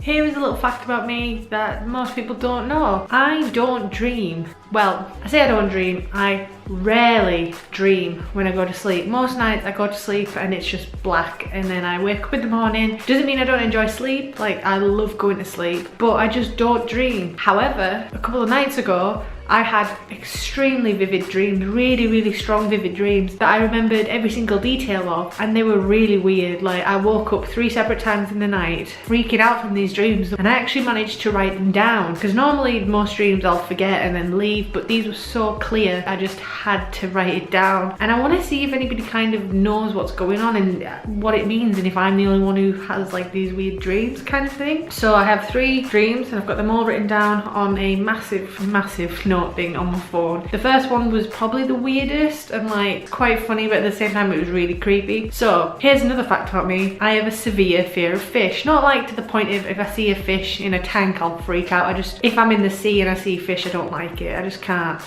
Here is a little fact about me that most people don't know. I don't dream. Well, I say I don't dream, I rarely dream when I go to sleep. Most nights I go to sleep and it's just black, and then I wake up in the morning. Doesn't mean I don't enjoy sleep, like I love going to sleep, but I just don't dream. However, a couple of nights ago, I had extremely vivid dreams, really strong vivid dreams that I remembered every single detail of, and they were really weird. Like I woke up 3 separate times in the night freaking out from these dreams, and I actually managed to write them down, because normally most dreams I'll forget and then leave, but these were so clear I just had to write it down. And I want to see if anybody kind of knows what's going on and what it means, and if I'm the only one who has like these weird dreams kind of thing. So I have 3 dreams and I've got them all written down on a massive note thing on my phone. The first one was probably the weirdest and like quite funny, but at the same time it was really creepy. So here's another fact about me. I have a severe fear of fish. Not like to the point of if I see a fish in a tank I'll freak out. If I'm in the sea and I see fish, I don't like it. I just can't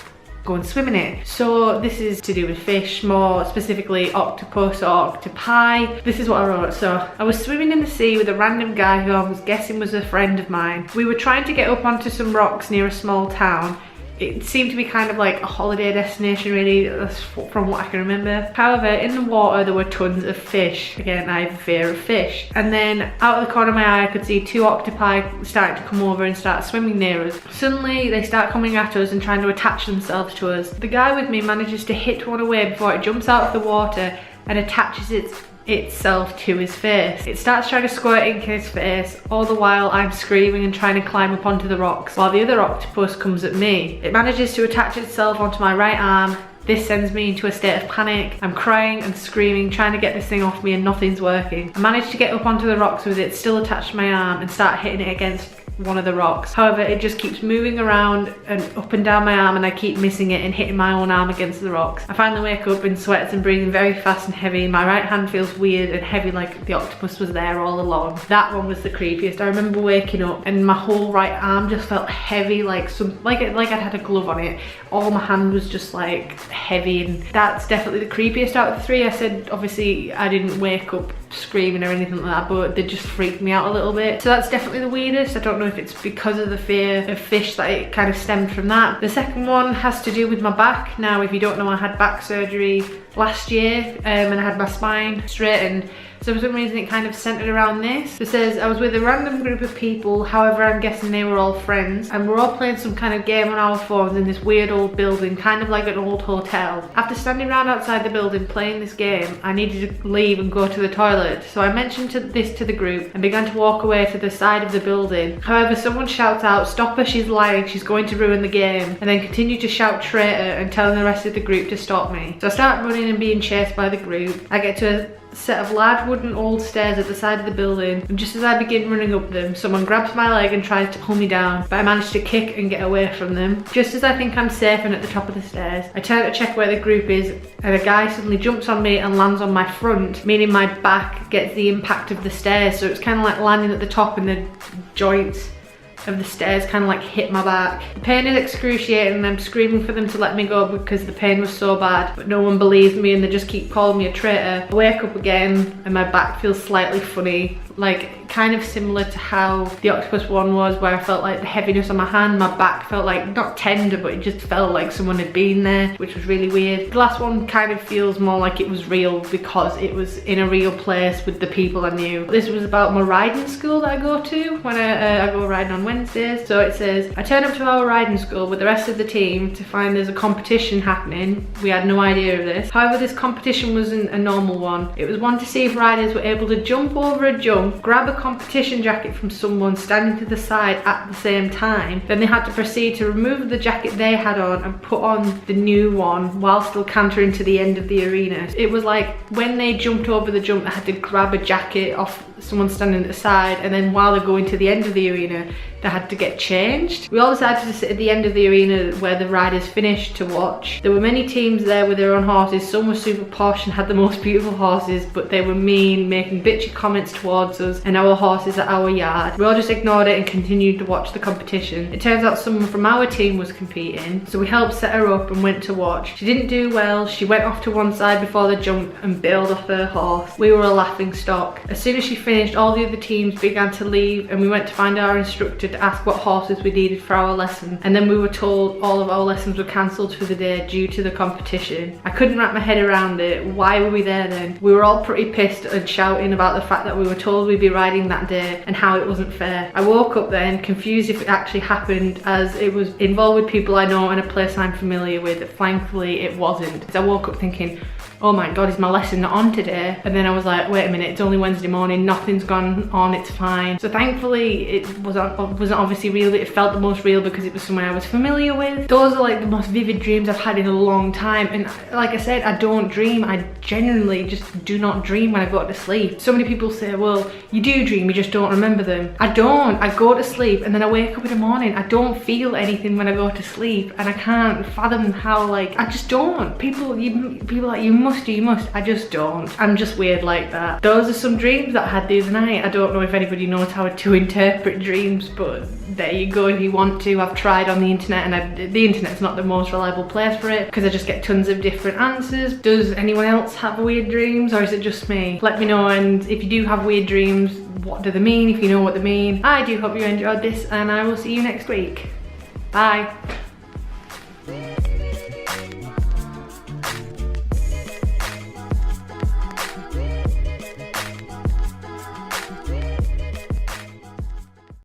go and swim in it. So this is to do with fish, more specifically octopus or octopi. This is what I wrote. So I was swimming in the sea with a random guy who I was guessing was a friend of mine. We were trying to get up onto some rocks near a small town. It seemed to be kind of like a holiday destination really, that's from what I can remember. However, in the water there were tons of fish. Again, I have a fear of fish. And then out of the corner of my eye I could see 2 octopi starting to come over and start swimming near us. Suddenly they start coming at us and trying to attach themselves to us. The guy with me manages to hit one away before it jumps out of the water and attaches itself to his face. It starts trying to squirt ink in his face, all the while I'm screaming and trying to climb up onto the rocks, while the other octopus comes at me. It manages to attach itself onto my right arm. This sends me into a state of panic. I'm crying and screaming, trying to get this thing off me, and nothing's working. I manage to get up onto the rocks with it still attached to my arm and start hitting it against one of the rocks. However, it just keeps moving around and up and down my arm, and I keep missing it and hitting my own arm against the rocks. I finally wake up in sweats and breathing very fast and heavy. My right hand feels weird and heavy, like the octopus was there all along. That one was the creepiest. I remember waking up and my whole right arm just felt heavy, like I'd had a glove on it. All my hand was just like heavy, and that's definitely the creepiest out of the 3. I said obviously I didn't wake up screaming or anything like that, but they just freaked me out a little bit. So that's definitely the weirdest. I don't know if it's because of the fear of fish that it kind of stemmed from that. The second one has to do with my back. Now, if you don't know, I had back surgery last year and I had my spine straightened. So for some reason it kind of centered around this. It says, I was with a random group of people, however I'm guessing they were all friends, and we're all playing some kind of game on our phones in this weird old building, kind of like an old hotel. After standing around outside the building playing this game, I needed to leave and go to the toilet. So I mentioned this to the group and began to walk away to the side of the building. However, someone shouts out, "Stop her, she's lying, she's going to ruin the game," and then continued to shout traitor and telling the rest of the group to stop me. So I start running and being chased by the group. I get to a set of large wooden old stairs at the side of the building, and just as I begin running up them, someone grabs my leg and tries to pull me down, but I manage to kick and get away from them. Just as I think I'm safe and at the top of the stairs, I turn to check where the group is, and a guy suddenly jumps on me and lands on my front, meaning my back gets the impact of the stairs, so it's kind of like landing at the top and the joints of the stairs kind of like hit my back. The pain is excruciating and I'm screaming for them to let me go because the pain was so bad, but no one believes me and they just keep calling me a traitor. I wake up again and my back feels slightly funny, like kind of similar to how the octopus one was, where I felt like the heaviness on my hand. My back felt like, not tender, but it just felt like someone had been there, which was really weird. The last one kind of feels more like it was real because it was in a real place with the people I knew. This was about my riding school that I go to when I go riding on Wednesdays. So it says, I turn up to our riding school with the rest of the team to find there's a competition happening. We had no idea of this. However, this competition wasn't a normal one. It was one to see if riders were able to jump over a jump, grab a competition jacket from someone standing to the side at the same time. Then they had to proceed to remove the jacket they had on and put on the new one while still cantering to the end of the arena. It was like when they jumped over the jump, they had to grab a jacket off someone standing at the side, and then while they're going to the end of the arena, they had to get changed. We all decided to sit at the end of the arena where the riders finished to watch. There were many teams there with their own horses. Some were super posh and had the most beautiful horses, but they were mean, making bitchy comments towards us, and I our horses at our yard. We all just ignored it and continued to watch the competition. It turns out someone from our team was competing, so we helped set her up and went to watch. She didn't do well. She went off to one side before the jump and bailed off her horse. We were a laughing stock. As soon as she finished, all the other teams began to leave and we went to find our instructor to ask what horses we needed for our lesson. And then we were told all of our lessons were cancelled for the day due to the competition. I couldn't wrap my head around it. Why were we there then? We were all pretty pissed and shouting about the fact that we were told we'd be riding that day and how it wasn't fair. I woke up then confused if it actually happened, as it was involved with people I know and a place I'm familiar with. Thankfully it wasn't. I woke up thinking, oh my god, is my lesson not on today? And then I was like, wait a minute, it's only Wednesday morning, nothing's gone on, it's fine. So thankfully it wasn't obviously real, but it felt the most real because it was someone I was familiar with. Those are like the most vivid dreams I've had in a long time, and like I said, I don't dream. I genuinely just do not dream when I go to sleep. So many people say, well, you do dream, you just don't remember them. I don't. I go to sleep and then I wake up in the morning. I don't feel anything when I go to sleep, and I can't fathom how, like, I just don't. People are like, you must. I just don't. I'm just weird like that. Those are some dreams that I had the other night. I don't know if anybody knows how to interpret dreams, but there you go if you want to. I've tried on the internet, and the internet's not the most reliable place for it because I just get tons of different answers. Does anyone else have weird dreams, or is it just me? Let me know, and if you do have weird dreams, what do they mean, if you know what they mean. I do hope you enjoyed this, and I will see you next week. Bye.